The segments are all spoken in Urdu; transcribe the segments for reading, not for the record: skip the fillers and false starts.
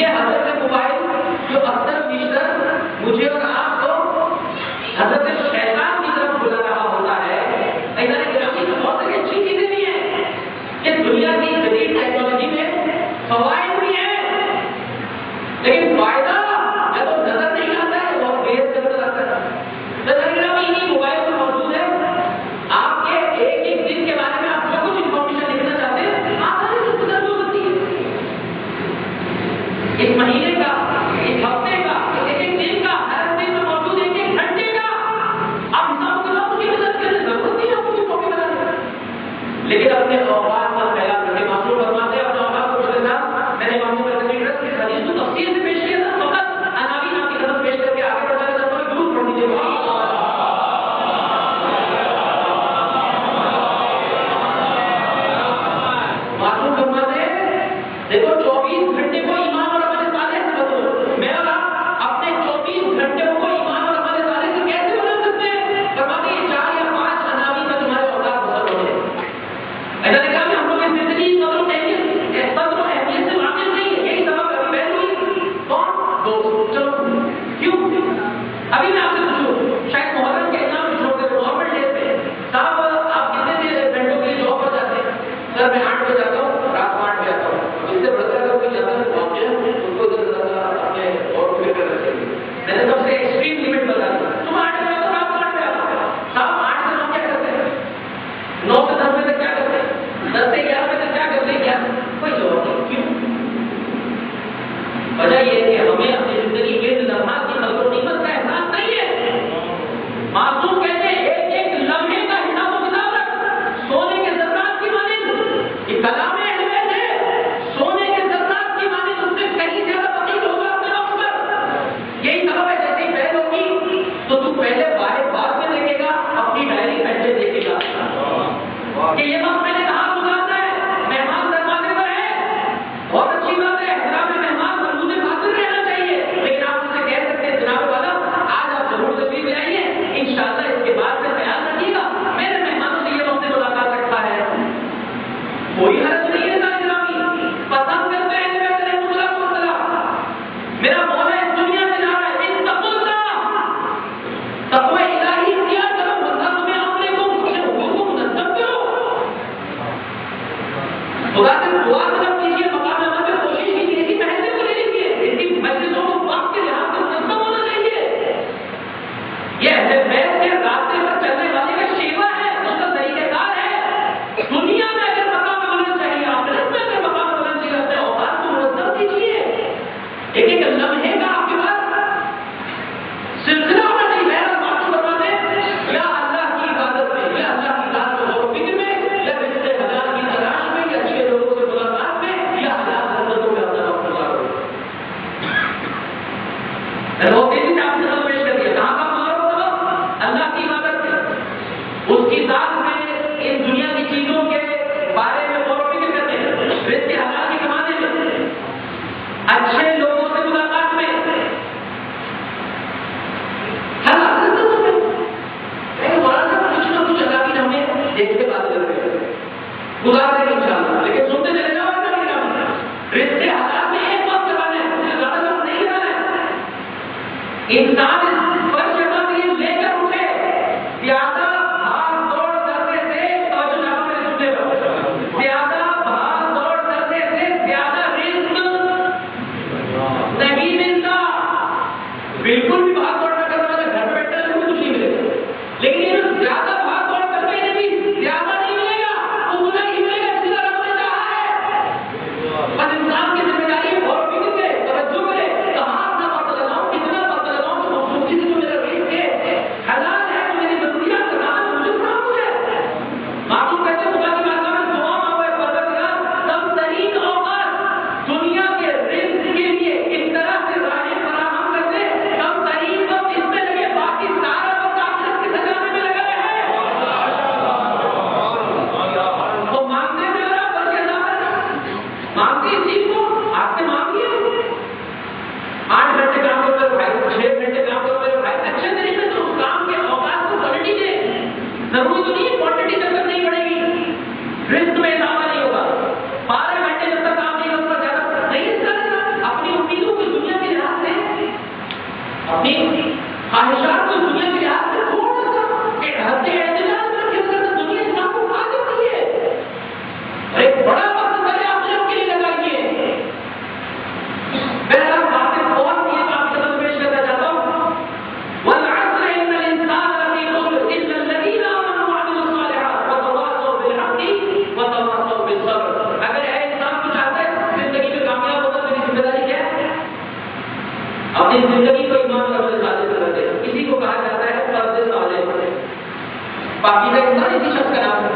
یہ حضرت موبائل جو اکثر بیشتر مجھے اور آپ کو حضرت شیطان کی طرف بلا رہا ہوتا ہے، بہت ساری اچھی چیزیں بھی ہیں کہ دنیا کی جدید ٹیکنالوجی میں فوائد بھی ہیں، لیکن فائدہ جب وہ نظر نہیں آتا ہے وہ بے نظر آتا ہے۔ انہیں موبائل پر موجود ہے، آپ کے ایک ایک دن کے بارے میں آپ جو کچھ انفارمیشن لکھنا چاہتے ہیں آسانی سے گزر ہو سکتی ہے۔ اس مہینے کا، اس ہفتے کا، ایک ایک دن کا، ہر دن میں موجود ایک ایک گھنٹے کا آپ حساب کتاب کی مدد کرنے ضرورت نہیں ہے آپ کو کاپی بنانے کی، لیکن اپنے اوقات کا خیال رکھیں۔ معصوم فرماتے ہیں اپنے اوقات کو پچھلے سال میں نے امام مرکزی ٹرسٹ کی حدیث کو تفصیل سے پیش کیا تھا، فقط عناوین آپ کی خدمت پیش کر کے آگے بڑھا رہا تھا، ضرور پڑھ لیجیے گا۔ معصوم فرماتے ہیں دیکھو 24 گھنٹے کو ایمان اور عمل صالح سے بدلو۔ میں اور آپ اپنے 24 گھنٹے کو ایمان اور عمل صالح سے کیسے بدل سکتے ہیں؟ فرماتے ہیں 4 یا 5 عناوین میں تمہارے اوقات بسر ہوتے ہیں۔ ایسا دیکھا کہ ہم لوگ اس زندگی قدر و اہمیت سے واقف نہیں ہے، یہی سبب ابھی بہن ہوئی کون دوست، چلو کیوں ابھی میں آپ سے پوچھوں، شاید محرم کے ایگزام میں چھوڑ دے، نارمل ڈیز پہ صاحب آپ کتنے گھنٹوں کے لیے جاب پر جاتے ہیں؟ سر میں 8 بجے جاتا ہوں، رات کو 8 بجے آتا ہوں۔ اس سے بڑھتا اگر کوئی جاتا ہے واقع اس کو اپنے اور فکر کرنا چاہیے۔ میں نے سب سے ایکسٹریم لمٹ بتا دی، تم 8 بجے آتا ہو، رات کو 8 بجے آتا ہو۔ صاحب 8 سے 9 کیا کرتے ہیں؟ 9 سے 10 بجے تک کیا کرتے ہیں؟ 10 سے 11 بجے تک کیا کرتے ہیں؟ کیا کوئی جواب نہیں، کیوں؟ وجہ یہ ہے کہ ہمیں اپنی زندگی کے لمحات کی قدر و قیمت کا احساس نہیں ہے۔ معصوم کہتے ہیں ایک ایک لمحے کا حساب و کتاب رکھ، سونے کے ذرات کی مانند۔ یہ کلام اہل بیت ہے، سونے کے ذرات کی مانند، اس سے کہیں زیادہ وقت ہوگا اپنے وقت پر۔ یہی سبب ہے جیسے ہی پہل ہوگی تو تو پہلے باہر بعد میں دیکھے گا، اپنی ڈائری پہلے دیکھے گا کہ یہ وقت میں نے کہاں گزارنا ہے۔ مہمان دروازے پر ہے، بہت اچھی بات ہے، احترام مہمان مربوط خاطر رہنا چاہیے، لیکن آپ اسے کہہ سکتے ہیں جناب والا آج آپ ضرور تشریف لے آئیے، انشاءاللہ اس کے بعد سے خیال رکھیے گا میرے مہمانوں سے یہ وقت ملاقات رکھا ہے۔ کوئی حرج نہیں ہے سارے گرامی، پسند کرتے ہیں میرا مولا اس دنیا سے جا رہا ہے، اتقوا اللہ، تقوی الہی اختیار کرو، بندہ تمہیں اپنے کو اپنے حقوق کو منظم کرو۔ خدا سے دعا طلب کیجیے، مقام احمد میں کوشش کیجیے، اسی محلے کو لے لیجیے، ان کی مجلسوں کو وقت کے لحاظ سے منظم ہونا چاہیے۔ یہ اہل بیت کے راستے پر چلنے والے کا شیوا ہے، اس کا طریقہ کار ہے۔ دنیا میں اگر مقام بلند چاہیے، آخرت میں اگر مقام بلند چاہیے، اپنے اوقات کو منظم کیجیے۔ ایک ایک لمحے کا آپ کے پاس سلسلہ ہونا چاہیے۔ بہرحال معصوم فرماتے ہیں یا اللہ کی عبادت میں، یا اللہ کی ذات کو غور و فکر میں، یا رشتے حلال کی تلاش میں، یا اچھے لوگوں سے ملاقات میں، یا حلال حرمتوں میں اپنا وقت گزارو۔ بہت تیزی سے آپ سے پیش کر دیا، کہاں کا گزارو؟ اللہ کی عبادت میں، اس کی ذات میں، ان دنیا کی چیزوں کے بارے میں غور و فکر کرنے میں، رزق حلال کی کمانے میں، اچھے لوگوں سے ملاقات میں، ہر حالت میں مولانا صاحب کچھ نہ کچھ علاقے ہمیں دیکھتے بات کر رہے ہیں، گزار دیں گے انشاءاللہ، لیکن سنتے چلے جاؤ رزق حلال میں ایک وقت لگانا ہے، زیادہ وقت نہیں لگانا ہے۔ انسان اس فرش پر یہ لے کر اٹھے، زیادہ بھاگ دوڑ کرنے سے توجہ نہ کرے، سننے پر زیادہ بھاگ دوڑ کرنے سے زیادہ رزق نہیں ملتا۔ بالکل بھی بھاگ دوڑ نہ کرنے والے گھر میں بیٹھے رہے کچھ نہیں ملے گا، لیکن یہ زیادہ بھاگ دوڑ کرنے سے بھی زیادہ نہیں ملے گا، اتنا ہی ملے گا جتنا رب نے چاہا ہے۔ بس انسان کی ذمہ داری ہے غور و فکر کرے، توجہ کرے، کہاں اپنا وقت لگاؤں، کتنا وقت لگاؤں، تو خوبصورتی سے جو میرا رزق ہے حلال ہے، جو میری ضروریات کا کام ہے، مجھے کام ہے۔ معصوم کہتے ہیں خدا کی بارگاہ میں دعا مانگو، اے پروردگار کم ترین اوقات دنیا کے رزق کے لیے اس طرح سے راہیں فراہم کر دے، کم ترین پاکیزہ انسان اسی شخص کا نام ہے.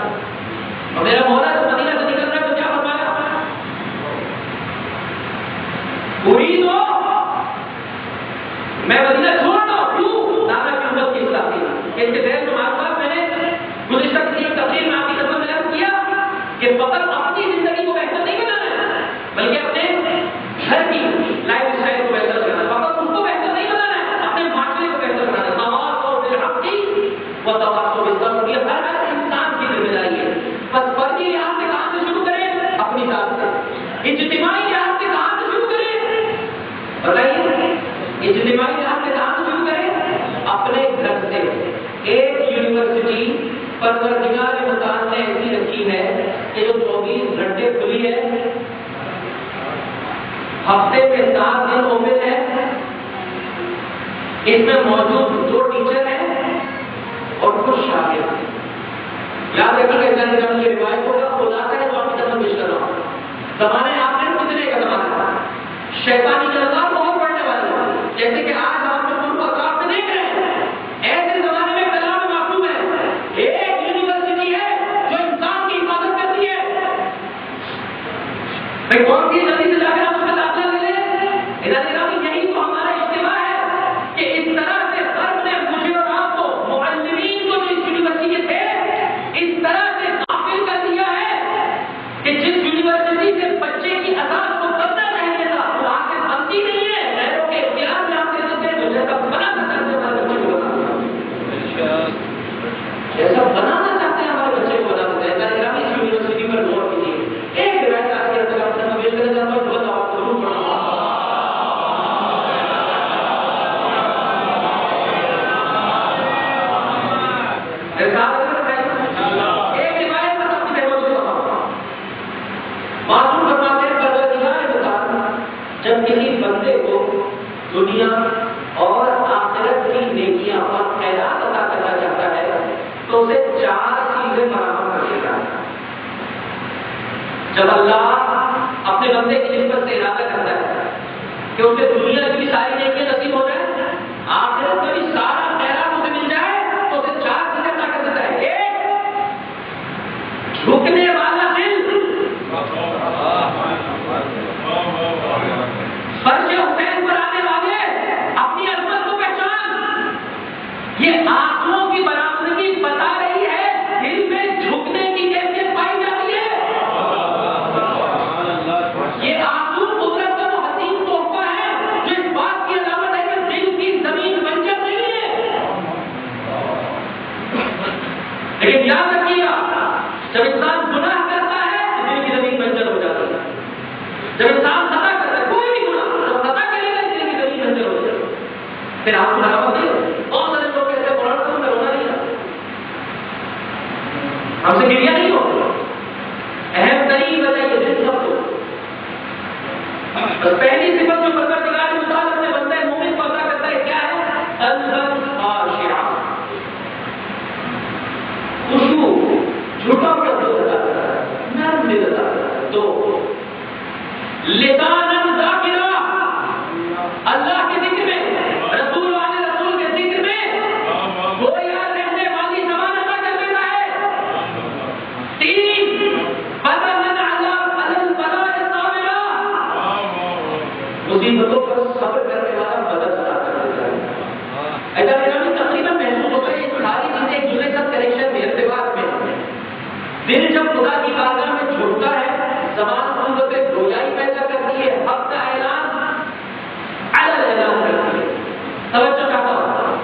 اور میرا مولا جب مدینہ سے نکل رہا ہے تو کیا فرمایا؟ پوری تو میں مدینہ چھوڑ رہا ہوں. کیوں؟ نانا کی امت کی اصلاح کی. اس کے ذہن میں معلومات میں نے گزشتہ کسی ایک تقریر میں آپ کی خدمت میں عرض کیا کہ فقط اپنی زندگی کو بہتر نہیں بنانا ہے بلکہ اپنے گھر کی لائف اسٹائل کو بہتر کرنا ہے. فقط اس کو بہتر نہیں بنانا ہے، اپنے معاشرے کو بہتر بنانا ہے. تواصوا بالحق وتواصوا بالصبر، یہ ہر انسان کی ذمہ داری ہے. بس فردی لحاظ سے کہاں سے شروع کریں؟ اپنی ذات سے. اجتماعی لحاظ سے کہاں سے شروع کریں؟ بتائیے. اجتماعی لحاظ سے کہاں سے شروع کریں؟ اپنے گھر سے. ایک یونیورسٹی پروردگار متعال نے ایسی رکھی ہے کہ جو 24 گھنٹے کھلی ہے، ہفتے میں 7 دن اوپن ہے. اس میں موجود 2 ٹیچر ہیں اور کچھ شاگرد. یاد رکھیے گا یہ روایت ہوگا خلاصہ ہے تو آپ کی طرف پیش کر رہا ہوں. زمانے آپ نے کتنے کا زمانہ ہے، شیطانی کے اثر بہت بڑھنے والے ہیں. جیسے کہ آج آپ جو ان کو اطراف میں دیکھ رہے ہیں، ایسے زمانے میں کلام معصوم ہے. ایک یونیورسٹی ہے جو انسان کی حفاظت کرتی ہے. میں کون سی جلدی سے جا کر آپ اس کا داخلہ لے لیں. یہی تو ہمارا اجتماع ہے کہ اس طرح سے غرب نے مجھے اور آپ کو معلمین کو جو اس یونیورسٹی کے تھے اس طرح سے غافل کر دیا ہے کہ جس یونیورسٹی سے بچے کی اساس کو کرنا چاہیے تھا وہ وہاں سے بنتی نہیں ہے. غیروں کے اختیار میں آپ دیتے تھے مجھے سب بنا سکتے ہمارے بچے کو بنا جیسا بنانا چاہتے ہیں ہمارے بچے کو بنا سکتے ہیں. اس یونیورسٹی پر غور کیجیے. ایک روایت آج کے اندر آپ سے پیش کرنا چاہتا ہوں، بہت آپ ضرور پڑھا. ایک روایت پر آپ کی بہت معصوم فرماتے ہیں پروردگار متعال جب کسی بندے کو دنیا اور آخرت کی نیکیاں اور خیرات عطا کرنا چاہتا ہے تو اسے 4 چیزیں فراہم کر دیتا ہے. جب اللہ اپنے بندے کی نسبت سے ارادہ کرتا ہے کہ اسے دنیا کی ساری نیکیاں نصیب ہو جائے، آخرت میں بھی سارا خیرات اسے مل جائے تو اسے 4 چیزیں عطا کر دیتا ہے. ایک، جھکنے والا دل. فرش حسین پر آنے والے اپنی عظمت کو پہچان. یہ آنکھوں کی برآمدگی بتا رہی ہے دل میں جھکنے کی کیفیت پائی جاتی ہے. یہ آنسو قدرت کا وہ حسین تحفہ ہے جو اس بات کی علامت ہے کہ دل کی زمین بنجر نہیں ہے. لیکن یاد رکھیے گا جب انسان گناہ کرتا ہے تو دل کی زمین بنجر ہو جاتی ہے. جب انسان خطا کرتا ہے کوئی بھی گناہ جب خطا کرے گا دل کی زمین بنجر ہو جاتی ہے. پھر آپ کو علامت نہیں. بہت سارے لوگ کہتے ہیں قرآن سے میں رونا نہیں آتا، ہم سے گریا نہیں ہوتا. اہم ترین وجہ یہ دل سب کو بس پہلی صفت جو پروردگار متعال اپنے بندے مومن کو عطا کرتا ہے کیا ہے؟ قلبا خاشعا. خشوع، جھکا ہوا دل عطا کرتا ہے، نرم دل عطا کرتا ہے. 2، لسانا ذاکرا. اللہ کے ذکر میں، رسول والے رسول کے ذکر میں گویا رہنے والی زبان عطا کر دیتا ہے. 3، بدن علی البلاء صابرا. مصیبتوں پر صبر کرنے والا بدن عطا کر دیتا ہے. اگر تقریباً محسوس ہوتا ہے یہ ساری چیزیں ایک دوسرے کا کنیکشن میں ارتباط میں. دل جب خدا کی بارگاہ میں جھکتا ہے زبان قوت گویائی پیدا کرتی ہے، حق کا اعلان اعلان کرتی ہے. توجہ چاہتا ہوں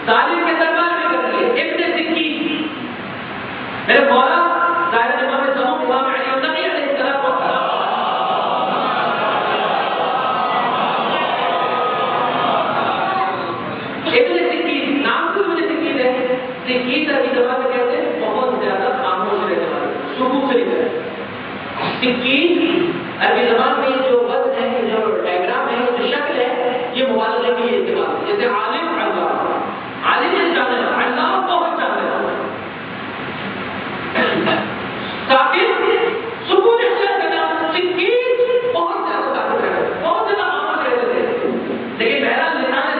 ظالم کے دربار میں کرتی ہے. ابن سکین میرے مولا ظاہر امام زمان امام علی النبی علیہ السلام کو ابن سکین نام کو ابن سکین ہے. سکین عربی زبان میں کہتے ہیں بہت زیادہ خاموش رہنے والے، سکون سے نکلے. سکین عربی زبان میں یہ جو وزن ہے، یہ جو ڈائگرام ہے، یہ جو شکل ہے، یہ مبالغے کے لیے استعمال ہے. جیسے عالم اللہ، عالم جانے والا، اللہ بہت جانے والا. ساکن سکون اختیار کرنا. سکین بہت زیادہ طاقت ہے، بہت زیادہ خاموش رہتے تھے. لیکن بہرحال لسان ہے.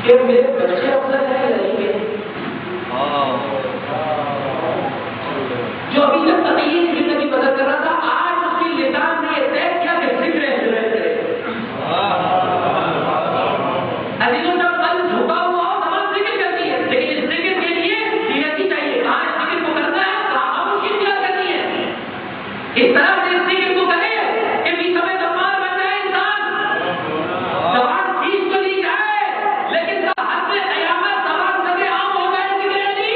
کہ میرے بچے افضل ہیں یا نہیں ہے؟ جو ابھی تک تقیّ کی زندگی بدل کر رہا تھا، آج اس کی لسان نے یہ طے کیا کہ ذکر ہے۔ عزیزوں جب قلب جھکا ہوا ہو زبان ذکر کرتی ہے، لیکن اس ذکر کے لیے نیتی چاہیے۔ کہاں اس ذکر کو کرنا ہے، کہاں خاموشی اختیار کرنی ہے۔ اس طرح سے اس ذکر کو کرے کہ بھی سمے زبان بن جائے انسان، زبان کھینچ تو لی جائے لیکن حد قیامت زبان سے عام ہو جائے ذکر علی۔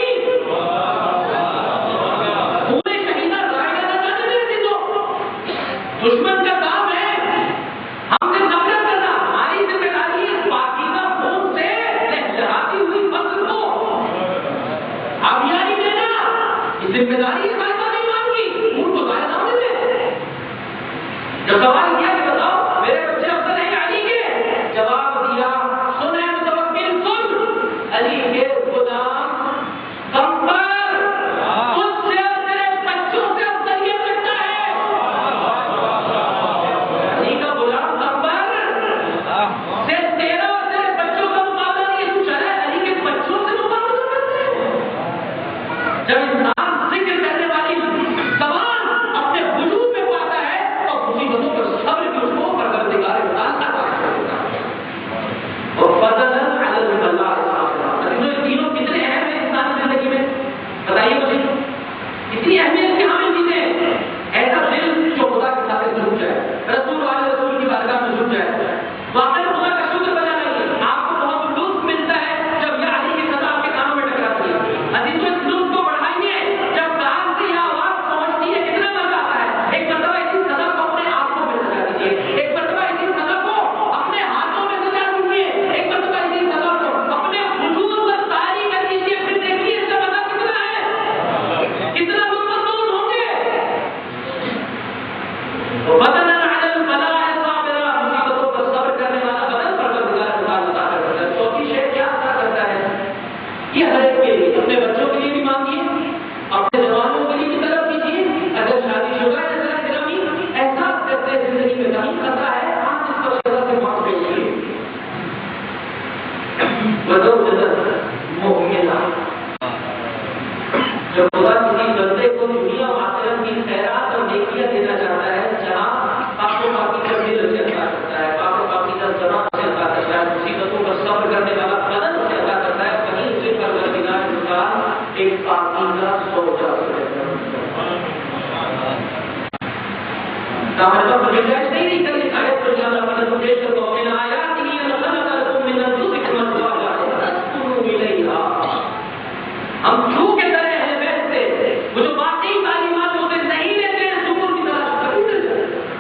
پورے شہیدہ ضائع نہ جانے دیں عزیزوں۔ دشمن کا کام ہے ہم سے نفرت کرنا، ہماری ذمہ داری ہے پاکیزہ خون سے لہلہاتی ہوئی فصل کو آبیاری دینا۔ یہ ذمہ داری ہے صاحبہ ایمان کی، خون کو ضائع نہ ہونے دیں۔ جب سوال کیا کہ بتاؤ میرے بچے افضل ہیں علی کے، جواب دیا سن اے متوکل سن، علی کے غلام کمبر تجھ سے اور تیرے بچوں سے افضلیت رکھتا ہے۔ علی کا غلام کمبر سے تیرا اور تیرے بچوں کا مقابلہ نہیں، تو چلا علی کے بچوں سے مقابلہ کرتے ہیں۔ جب انسان ذکر کرنے والی زبان اپنے وجود میں پاتا ہے اور مصیبتوں پر صبر کی اس کو پروردگار تعالیٰ عطا کرتا ہے۔ اور فضلاً علی البلاء الصابرین۔ عزیزوں یہ تینوں کتنے اہم ہیں انسانی زندگی میں، بتائیے مجھے اتنی اہمیت کے حامل چیزیں ہیں۔ ایسا دل جو خدا کے ساتھ جھک جائے، رسول والے رسول کی بارگاہ میں جھک جائے، واقعی خدا کا شکر بجا لائیے۔ آپ کو بہت لطف ملتا ہے جب یہ علی کی صدا آپ کے کانوں میں ٹکراتی ہے۔ عزیزوں اس لطف کو بڑھائیے، جب کان سے یہ آواز پہنچتی ہے کتنا مزہ آتا ہے۔ ایک مرتبہ اسی صدا کو اپنے آنکھوں میں سجا دیجیے، ایک مرتبہ اسی صدا کو اپنے ہاتھوں میں سجا دیجیے، ایک مرتبہ اسی صدا کو اپنے وجود پر طاری کر دیجیے، پھر دیکھیے اس کا مزہ کتنا ہے، کتنا لطف اندوز ہوں گے۔ بدن علی البلاء الصابرہ، مصیبتوں پر صبر کرنے والا بدن پروردگار تعالیٰ عطا کرتا ہے۔ چوتھی شے کیا عطا کرتا ہے؟ یہ ہر ایک کے لیے، اپنے بچوں کے لیے بھی مانگیے، اپنے جوانوں کے لیے بھی طلب کیجیے۔ اگر شادی شدہ ہے نظر گرامی احساس کرتے ہیں زندگی میں کہیں خطرہ ہے، آپ اس پر شدہ سے مانگ بیٹھیے۔ وزوجۃ مؤمنہ، جب خدا کسی بندے کو دنیا و آخرت کی خیرات اور نیکیاں دینا چاہتا ہے، جہاں پاک و پاکیزہ دل اسے عطا کرتا ہے، پاک و پاکیزہ زبان اسے عطا کرتا ہے، مصیبتوں پر صبر کرنے والا بدن اسے عطا کرتا ہے، وہیں اسے پروردگار تعالیٰ ایک پاکیزہ زوجہ سے دیتا ہے۔ ہمارے پاس گنجائش نہیں کرنی آیت کو جانا مدد پیش کرتا ہوں۔ من آیاتہ ان خلق لکم من انفسکم ازواجا لتسکنوا الیہا۔ ہم چھو کے طرح اہل بیت سے وہ جو باقی تعلیمات اسے نہیں لیتے ہیں، سکون کی تلاش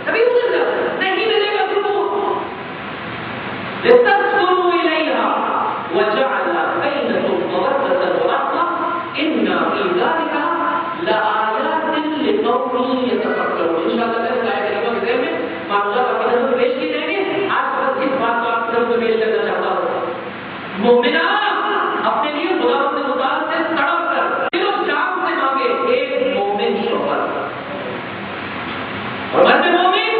کبھی ادھر جا نہیں ملے گا سکون۔ لتسکنوا الیہا وجعل بینکم مودۃ ورحمۃ ان فی ذلک لآیات لقوم یتفکرون۔ انشاءاللہ اس آیت کریمہ کے ذیل میں معلومات آپ کی نظر میں پیش کی جائیں گے۔ آج بس اس بات کو آپ کی نظر میں پیش کرنا چاہتا ہوں، مومنہ اپنے لیے خدا سے مطالع سے تڑپ کر دل و جان سے مانگے ایک مومن شوہر، اور مرد مومن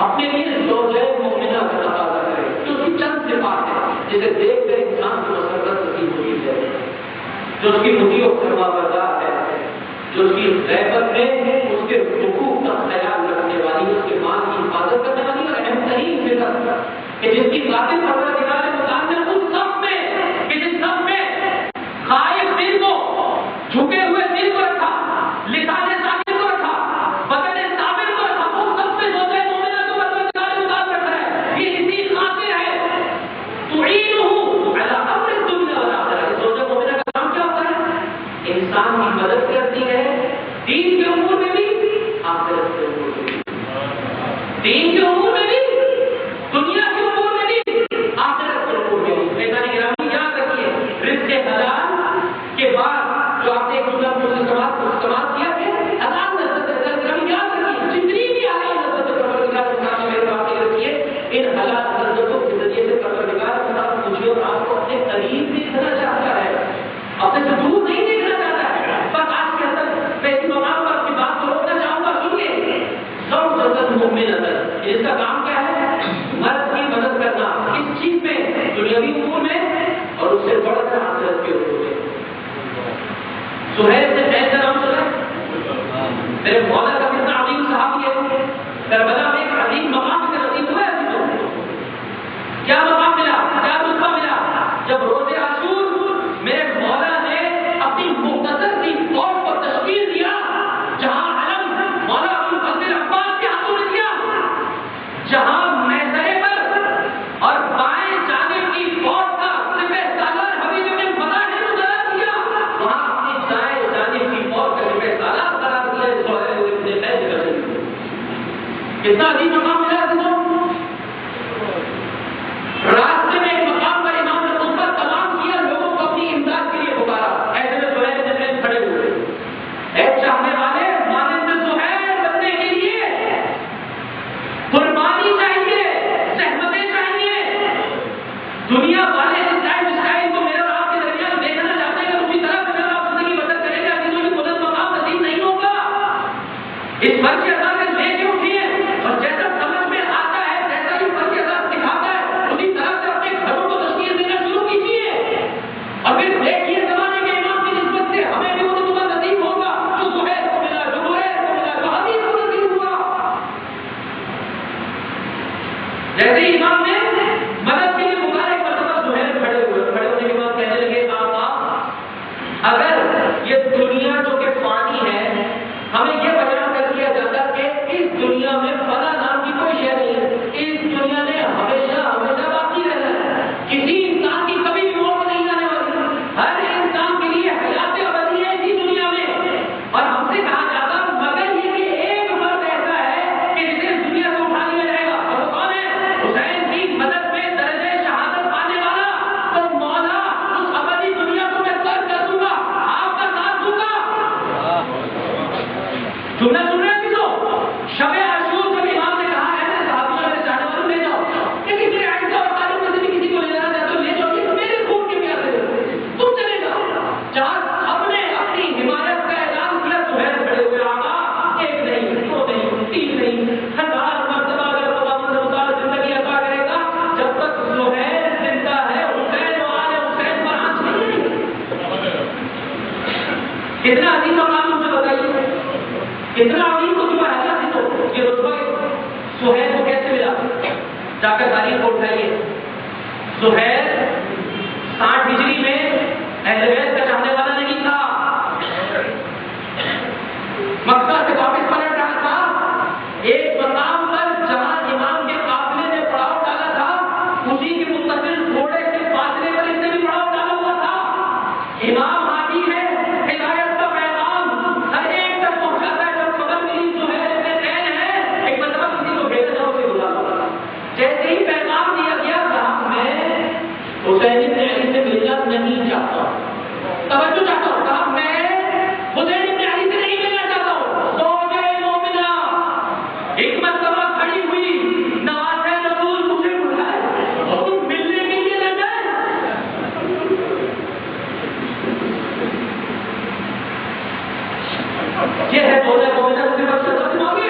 اپنے لیے زوجہ مومنہ کا تقاضا کرے جو اس کی چند صفات ہیں جسے دیکھ کر انسان کو مسرت نصیب ہوتی ہے، جو اس کی مطیع و فرما بردار ہے، جو اس کی غیبت میں اس کے حقوق کا خیال رکھنے والی، اس کے مال کی حفاظت کرنے والی، اور اہم ترین صفت کہ جس کی ذات پروردگار متعلق اس صف میں کہ جس صف میں خائف دل کو، جھکے ہوئے دل کو رکھا، لسان ذاکر کو رکھا، بدن صابر کو رکھا، وہ سب سے زوجہ مومنہ کو پروردگار متعلق رکھ رہا ہے۔ یہ اسی خاطر ہے تعینہ علی امر الدنیا والآخرہ۔ زوجہ مومنہ کا کام کیا ہوتا ہے؟ انسان کی مدد کرتی ہے دین کے امور میں بھی، آخرت کے امور میں بھی، دین کے امور میں بھی، دنیا کے امور میں بھی، آخرت کے امور میں بھی۔ میزان گرامی یاد رکھیے، رزق حلال کے بعد جو آپ نے ایک جملہ استعمال کیا ہے، حلال لذت گرامی یاد رکھیے، جتنی بھی حلال لذت پروردگار نے میرے بات یاد رکھیے، ان حلال لذتوں کے ذریعے سے پروردگار مجھے اور آپ کو اپنے قریب دیکھنا چاہتا ہے، اپنے سے دور نہیں دیکھنا چاہتا ہے۔ بس آج کے اندر میں اسی مقام پر اپنی بات کو روکنا چاہوں گا، سنیے، زوجۃ مؤمنۃ، اس کا کام کیا ہے؟ مرد کی مدد کرنا، کس چیز میں؟ دنیاوی امور میں، میرے مولا کا کتنا عظیم صحابی ہے. کربلا میں ایک عظیم مقام سے نصیب ہوا ہے عزیزوں. کیا مقام ملا, کیا رتبہ ملا جب روز عاشور میرے مولا نے اپنی مختصر سی فوج کو تشکیل دیا, جہاں علم مولا ابو الفضل عباس کے ہاتھوں میں دیا, جہاں محضرے پر اور بائیں جانب کی فوج کا سپہ سالار حبیب بن فلاح نے مقرر کیا, وہاں اپنی دائیں جانب کی فوج کا سپہ سالار قرار دیا سہیل ابن قیس کا. کتنا عظیم مقام ملا عزیزوں. راستے میں ایک مقام پر امام نے خطبہ تمام کیا, لوگوں کو اپنی امداد کے لیے پکارا. ایسے میں سہیل بن قیس کھڑے ہوئے, اے چاہنے والے مانند سہیل بننے کے لیے قربانی چاہیے, زحمتیں چاہیے. دنیا والے اس ٹائم کو میرے اور آپ کے درمیان دیکھنا چاہتے ہیں, اسی طرح سے میرا آپ زندگی بسر کریں گے عزیزوں, یہ بلند مقام نصیب نہیں ہوگا. اس فرق کے اثر سے لے کے اٹھیے, اور جیسا سمجھ میں آتا ہے, جیسا ہی فرق کے اثر دکھاتا ہے, اسی طرح سے اپنے گھروں کو تشکیل دینا شروع کیجیے. اور پھر دیکھیے زمانے کے امام کی نسبت سے ہمیں بھی وہ رتبہ نصیب ہوگا جو سہیل کو ملا, جو بحیر کو ملا, جو حدیث کو نصیب ہوا. جیسے ہی امام نے مدد کے لیے پکارا, ایک مرتبہ سہیل کھڑے ہونے کے بعد کہنے لگے, آقا اگر یہ دنیا جو کہ فانی ہے, ہمیں یہ بیان کر دیا جاتا کہ اس دنیا میں فنا نام کی کوئی شے نہیں ہے, اس دنیا نے ہمیشہ ہمیشہ باقی رہنا ہے, کسی انسان کی کبھی بھی موت نہیں آنے والی, ہر انسان کے لیے حیات ابدی ہے اسی دنیا میں. اور ہم سے کہا جاتا مگر یہ کہ ایک مرد ایسا ہے کہ جسے اس دنیا سے اٹھا لیا جائے گا, اور وہ کون ہے؟ حسین کی مدد میں درجہ شہادت پانے والا. تو مولا اس ابدی دنیا کو میں ترک کر دوں گا, آپ کا ساتھ دوں گا. تم نے سن رہے ہو شب عاشور جب امام نے کہا ہے صحابیوں میرے چاہنے والوں لے جاؤ, لیکن میرے عائشہ اور طالب میں سے بھی کسی کو لے جانا چاہتے ہو لے جاؤ, یہ تو میرے خون کے پیاسے تم چلے جاؤ. جہاں سب نے اپنی حمایت کا اعلان کیا, سہیل کھڑے ہوئے, آقا ایک نہیں, دو نہیں, تین نہیں, 1000 مرتبہ اگر خدا متعال زندگی عطا کرے گا, جب تک سہیل زندہ ہے حسین و آل حسین پر آنچ نہیں. کتنا عظیم مقام مجھے بتائیے, کتنا عظیم رتبہ ہے نا. یہ رتبہ سہیل کو کیسے ملا, جا کر تاریخ کو اٹھائیے. سہیل 60 ہجری میں اہل بیت کا چاہنے والا نہیں تھا, مکہ سے واپس پلٹ رہا تھا. ایک مقام پر جہاں امام کے قافلے نے پڑاؤ ڈالا تھا, اسی کے متصل گھوڑے کے فاصلے پر اس نے بھی پڑاؤ ڈالا ہوا تھا. امام حاضر ہے, ہدایت کا پیغام ہر ایک تک پہنچاتا ہے. جب خبر ملی سہیل ابن قیس ہے, ایک مرتبہ کسی کو بھیجا جاؤ سے بلا لا. جیسے ہی پیغام دیا گیا, کہا میں حسین ابن علی سے ملنا نہیں چاہتا, توجہ چاہتا ہوں, کہا میں حسین ابن علی سے نہیں ملنا چاہتا ہوں. زوجہ مومنہ ایک مرتبہ کھڑی ہوئی, نواسہ رسول مجھے بلائے اور تم ملنے کے لیے نہ جائے. یہ ہے زوجہ مومنہ سے بچہ سب مانگے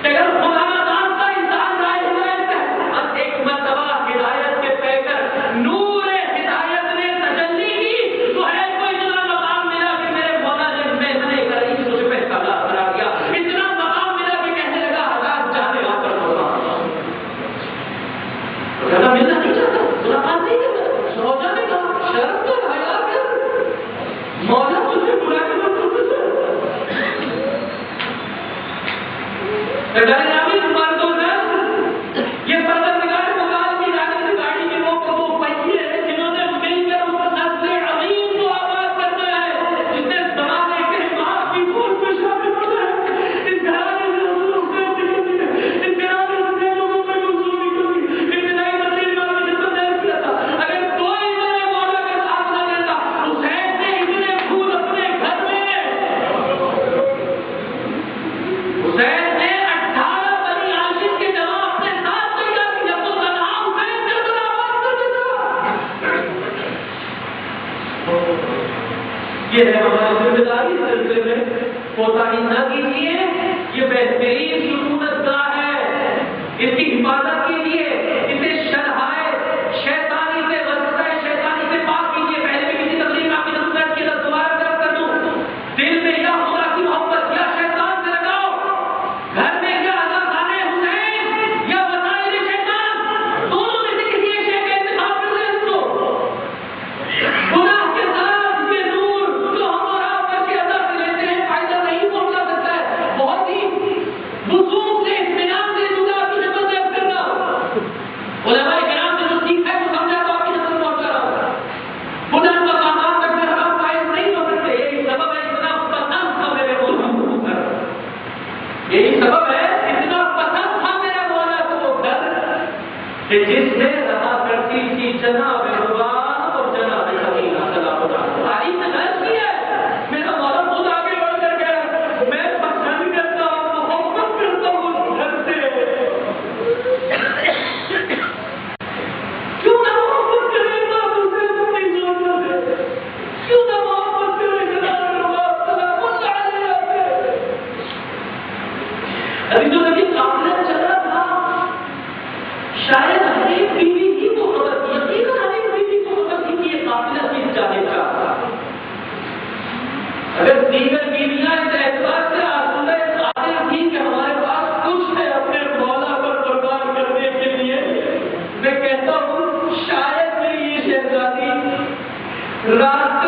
کہ اگر خدا نہ جانتا انسان رائے ہدایت ہے. بس ایک مرتبہ ہدایت کے پیکر نور ہدایت نے تجلی کی, سہیل کو اتنا مقام ملا کہ میرے مولا نے محنت کری مجھے پیسہ بنا دیا. اتنا مقام ملا کہ کہنے لگا 1000 جانے آ کر ہوگا. تو ملنا نہیں چاہتا, ملاقات نہیں کرتا. سوچا نے کہا شرم کر, حیا کر, مولا تجھے بلا کے یہ پروردگار مقام کی جانب سے گاڑی کے وہ پہیے ہیں جنہوں نے مل کر اس نسل عظیم کو آباد کرنا ہے, جس نے زمانے کے امام کی فوج کو شامل کرنا ہے. اس گھرانے سے رسول حسین نکلتی ہے, اس گھرانے سے لوگوں پر منصور نکلتی. ابتدائی مسجد میں ہمیں جتنا نہیں کیا تھا, اگر کوئی میرے مولا کا ساتھ نہ دیتا, حسین نے اتنے پھول اپنے گھر میں, حسین نے 18 بنی ہاشم کے جواب اپنے ساتھ تیار کیا تو تنہا حسین کربلا آباد کر دیتا. یہ ہے ہماری ذمہ داری, سلسلے میں کوتاہی نہ کیجیے. یہ بہترین سکونت گاہ ہے, اس کی حفاظت کیجیے, اسے شرحائے شیطانی سے وسوسہ شیطانی سے پاک کیجیے. پہلے بھی کسی تقریر میں آپ کی نصیحت کی, دوبارہ طرف کر دوں, دل میں یا خدا کی محبت یا جناب رضوان اور جناب سکینہ سلام اللہ تاریخ میں درج کی ہے. میرا مولا خود آگے بڑھ کر گیا میں پسند کرتا ہوں محبت کرتا ہوں اس گھر سے. کیوں نہ محبت کرے گا دوسرے اپنی زوجوں سے؟ کیوں نہ محبت کرے جناب رضوان سلام اللہ علیہ؟ ابھی تو کبھی قافلہ چل رہا تھا، شاید ہر ایک بیوی کی کو خبر تھی، یقیناً ہر ایک بیوی کو خبر تھی کہ یہ قافلہ کس جانب جا رہا ہے. اگر دیگر بیویاں اس اعتبار سے آسودہ قادر تھی کہ ہمارے پاس کچھ ہے اپنے مولا پر قربان کرنے کے لیے، میں کہتا ہوں شاید میری یہ شہزادی رات